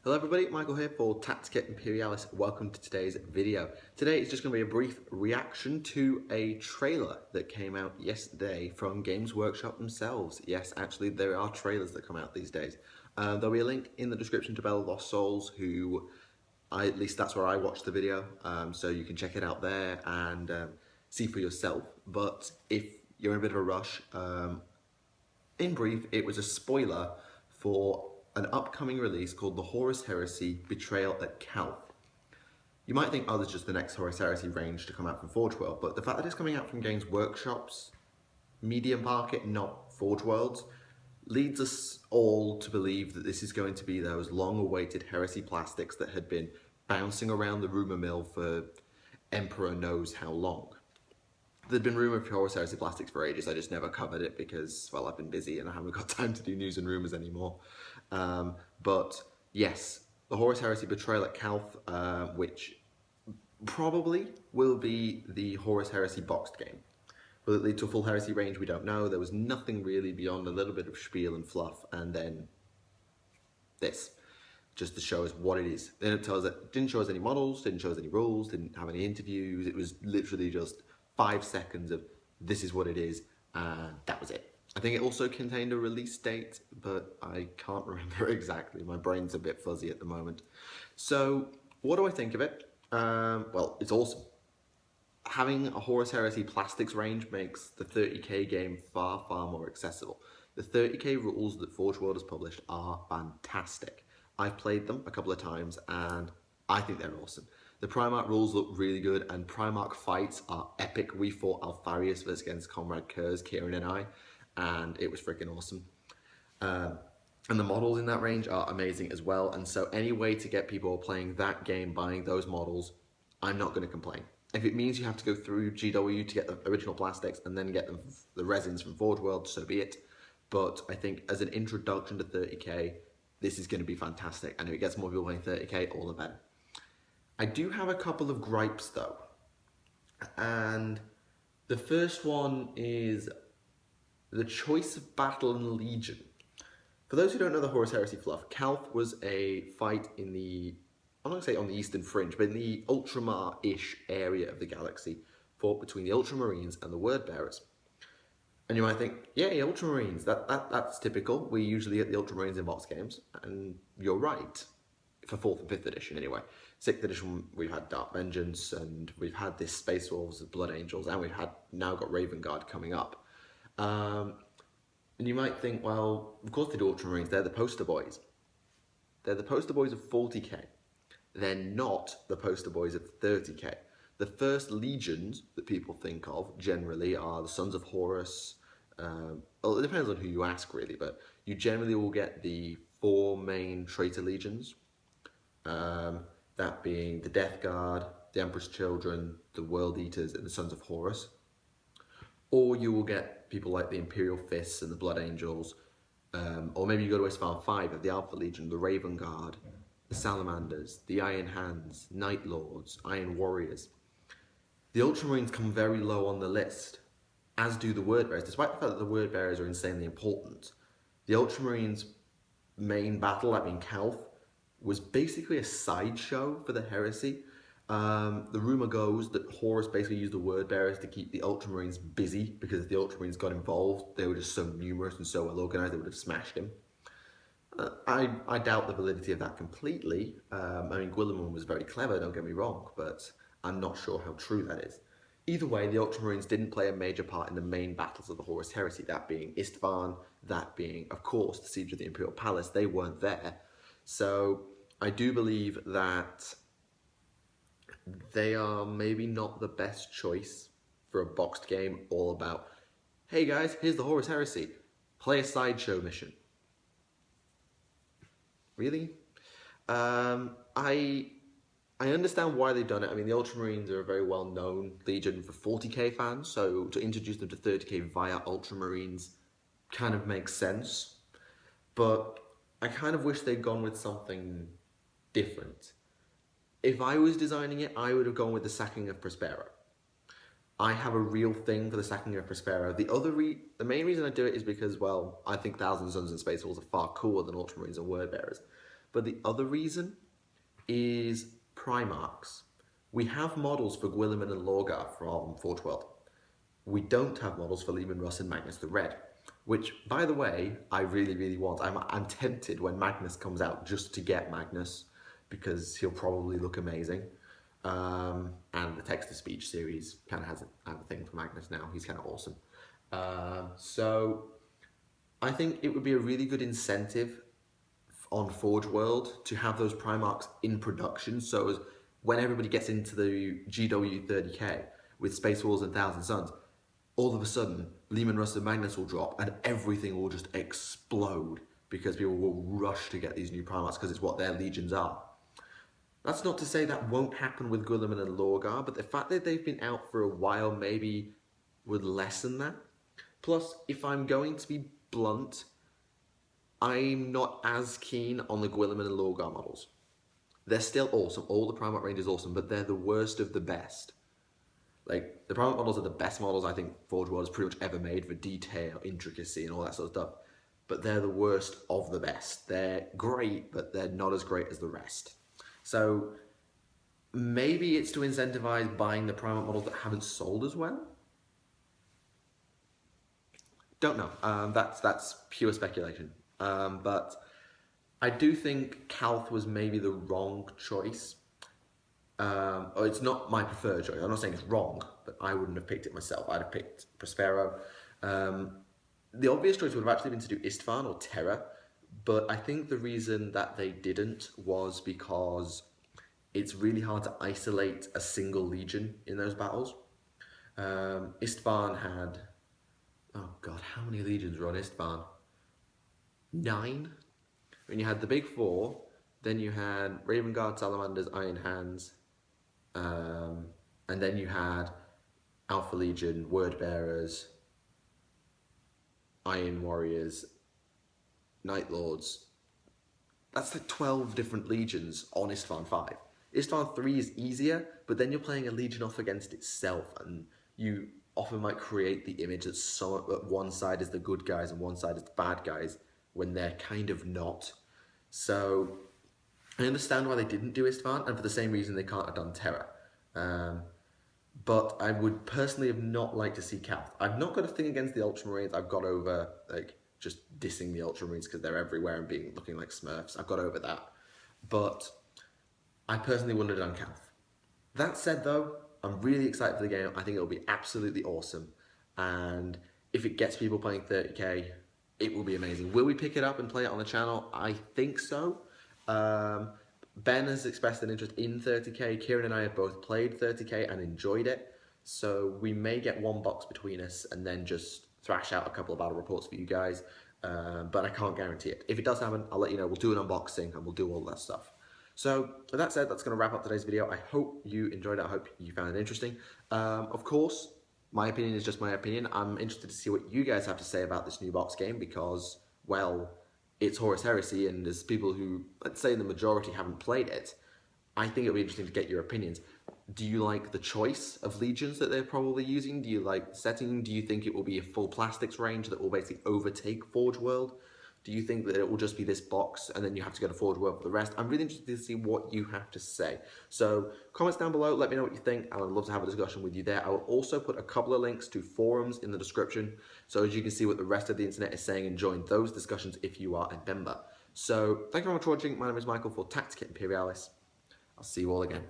Hello everybody, Michael here for Tactica Imperialis. Welcome to today's video. Today is just going to be a brief reaction to a trailer that came out yesterday from Games Workshop themselves. Yes, actually there are trailers that come out these days. There'll be a link in the description to Bell of Lost Souls, at least that's where I watched the video, so you can check it out there and see for yourself. But if you're in a bit of a rush, in brief, it was a spoiler for an upcoming release called the Horus Heresy Betrayal at Calth. You might think, oh, there's just the next Horus Heresy range to come out from Forge World, but the fact that it's coming out from Games Workshop's media market, not Forge World's, leads us all to believe that this is going to be those long-awaited Heresy plastics that had been bouncing around the rumour mill for Emperor knows how long. There'd been rumour of Horus Heresy plastics for ages. I just never covered it because, well, I've been busy and I haven't got time to do news and rumours anymore. But yes, the Horus Heresy Betrayal at Calth, which probably will be the Horus Heresy boxed game. Will it lead to a full Heresy range? We don't know. There was nothing really beyond a little bit of spiel and fluff, and then this, just to show us what it is. They didn't show us any models, didn't show us any rules, didn't have any interviews. It was literally just 5 seconds of this is what it is, and that was it. I think it also contained a release date, but I can't remember exactly. My brain's a bit fuzzy at the moment. So, what do I think of it? Well, it's awesome. Having a Horus Heresy plastics range makes the 30k game far, far more accessible. The 30k rules that Forge World has published are fantastic. I've played them a couple of times, and I think they're awesome. The Primarch rules look really good, and Primarch fights are epic. We fought Alfarius versus against Comrade Kurz, Kieran and I, and it was freaking awesome. And the models in that range are amazing as well, and so any way to get people playing that game, buying those models, I'm not going to complain. If it means you have to go through GW to get the original plastics and then get the resins from Forge World, so be it. But I think as an introduction to 30k, this is going to be fantastic, and if it gets more people playing 30k, all the better. I do have a couple of gripes though, and the first one is the choice of battle and legion. For those who don't know the Horus Heresy fluff, Calth was a fight in the, I'm not going to say on the eastern fringe, but in the Ultramar-ish area of the galaxy, fought between the Ultramarines and the Wordbearers. And you might think, yay, Ultramarines, that's typical. We usually get the Ultramarines in box games, and you're right. For 4th and 5th edition anyway. 6th edition we've had Dark Vengeance, and we've had this Space Wolves, Blood Angels, and we've now got Raven Guard coming up. And you might think, well, of course they do Ultramarines, they're the poster boys. They're the poster boys of 40k. They're not the poster boys of 30k. The first legions that people think of generally are the Sons of Horus. Well, it depends on who you ask really, but you generally will get the 4 main traitor legions. That being the Death Guard, the Emperor's Children, the World Eaters, and the Sons of Horus. Or you will get people like the Imperial Fists and the Blood Angels, or maybe you go to Isfahan 5 of the Alpha Legion, the Raven Guard, the Salamanders, the Iron Hands, Night Lords, Iron Warriors. The Ultramarines come very low on the list, as do the Wordbearers, despite the fact that the Wordbearers are insanely important. The Ultramarines' main battle, that being Calth, was basically a sideshow for the Heresy. The rumour goes that Horus basically used the Wordbearers to keep the Ultramarines busy, because if the Ultramarines got involved, they were just so numerous and so well organised, they would have smashed him. I doubt the validity of that completely. I mean, Guilliman was very clever, don't get me wrong, but I'm not sure how true that is. Either way, the Ultramarines didn't play a major part in the main battles of the Horus Heresy, that being Isfahan, that being, of course, the Siege of the Imperial Palace. They weren't there. So I do believe that they are maybe not the best choice for a boxed game all about, hey guys, here's the Horus Heresy, play a sideshow mission. Really? I understand why they've done it. I mean, the Ultramarines are a very well-known legion for 40k fans, so to introduce them to 30k via Ultramarines kind of makes sense. But I kind of wish they'd gone with something different. If I was designing it, I would have gone with the Sacking of Prospero. I have a real thing for the Sacking of Prospero. The main reason I do it is because, well, I think Thousand Suns and Space Wolves are far cooler than Ultramarines and Wordbearers. But the other reason is Primarchs. We have models for Guilliman and Lorgar from Forge World. We don't have models for Leman Russ and Magnus the Red, which, by the way, I really want. I'm tempted when Magnus comes out just to get Magnus, because he'll probably look amazing. And the text-to-speech series kind of has a thing for Magnus now. He's kind of awesome. So I think it would be a really good incentive on Forge World to have those Primarchs in production, so as when everybody gets into the GW 30k with Space Wars and Thousand Suns, all of a sudden Leman Russ and Magnus will drop and everything will just explode because people will rush to get these new Primarchs because it's what their legions are. That's not to say that won't happen with Guilliman and Lorgar, but the fact that they've been out for a while maybe would lessen that. Plus, if I'm going to be blunt, I'm not as keen on the Guilliman and Lorgar models. They're still awesome, all the Primarch range is awesome, but they're the worst of the best. Like, the Primarch models are the best models I think Forge World has pretty much ever made for detail, intricacy, and all that sort of stuff. But they're the worst of the best. They're great, but they're not as great as the rest. So, maybe it's to incentivize buying the Primarch models that haven't sold as well? Don't know. That's pure speculation. But I do think Calth was maybe the wrong choice. It's not my preferred choice. I'm not saying it's wrong, but I wouldn't have picked it myself. I'd have picked Prospero. The obvious choice would have actually been to do Istvan or Terra, but I think the reason that they didn't was because it's really hard to isolate a single legion in those battles. Istvan had, oh god, how many legions were on Istvan? 9? When you had the big 4, then you had Raven Guard, Salamanders, Iron Hands, and then you had Alpha Legion, Word Bearers, Iron Warriors, Night Lords. That's like 12 different legions on Istvan 5. Istvan 3 is easier, but then you're playing a legion off against itself, and you often might create the image that one side is the good guys and one side is the bad guys, when they're kind of not. So I understand why they didn't do Istvan, and for the same reason they can't have done Terra. But I would personally have not liked to see Calth. I've not got a thing against the Ultramarines. I've got over like just dissing the Ultramarines because they're everywhere and looking like Smurfs. I've got over that. But I personally wouldn't have done Calth. That said though, I'm really excited for the game. I think it'll be absolutely awesome. And if it gets people playing 30k, it will be amazing. Will we pick it up and play it on the channel? I think so. Ben has expressed an interest in 30k. Kieran and I have both played 30k and enjoyed it. So we may get one box between us and then just thrash out a couple of battle reports for you guys. But I can't guarantee it. If it does happen, I'll let you know. We'll do an unboxing and we'll do all that stuff. So with that said, that's going to wrap up today's video. I hope you enjoyed it. I hope you found it interesting. Of course, my opinion is just my opinion. I'm interested to see what you guys have to say about this new box game because, well, it's Horus Heresy, and as people who, let's say the majority, haven't played it, I think it'll be interesting to get your opinions. Do you like the choice of legions that they're probably using? Do you like the setting? Do you think it will be a full plastics range that will basically overtake Forge World? Do you think that it will just be this box and then you have to go to Forge World for the rest? I'm really interested to see what you have to say. So comments down below, let me know what you think, and I'd love to have a discussion with you there. I will also put a couple of links to forums in the description, so as you can see what the rest of the internet is saying and join those discussions if you are a member. So thank you very much for watching. My name is Michael for Tactica Imperialis. I'll see you all again.